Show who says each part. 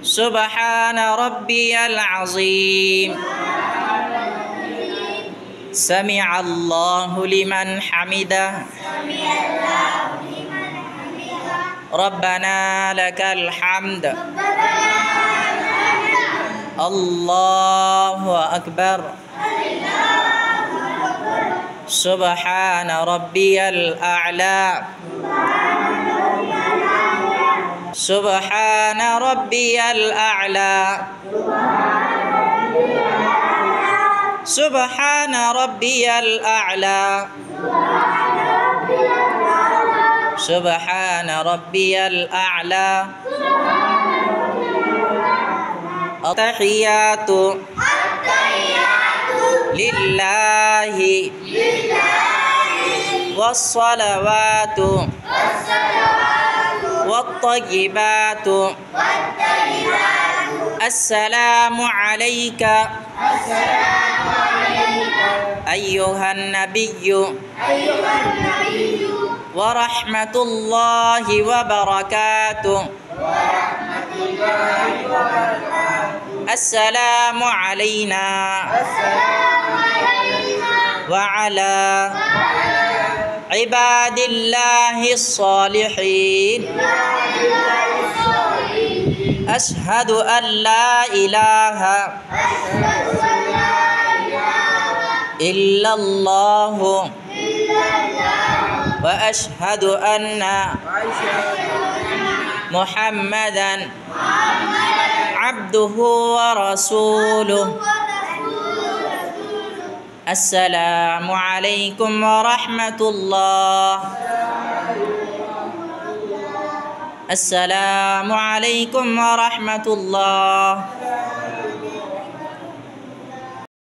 Speaker 1: سبحان ربي العظيم سمع الله لمن حمده ربنا لك الحمد الله أكبر سبحان ربي الأعلى سبحان ربي الأعلى سبحان ربي الأعلى سبحان ربي الأعلى التحيات لله والصلوات والطيبات السلام عليك أيها النبي ورحمة الله وبركاته السلام علينا وعلى عباد الله الصالحين أشهد أن لا إله إلا الله وأشهد أن محمدا عبده ورسوله السلام عليكم ورحمة الله السلام عليكم ورحمة الله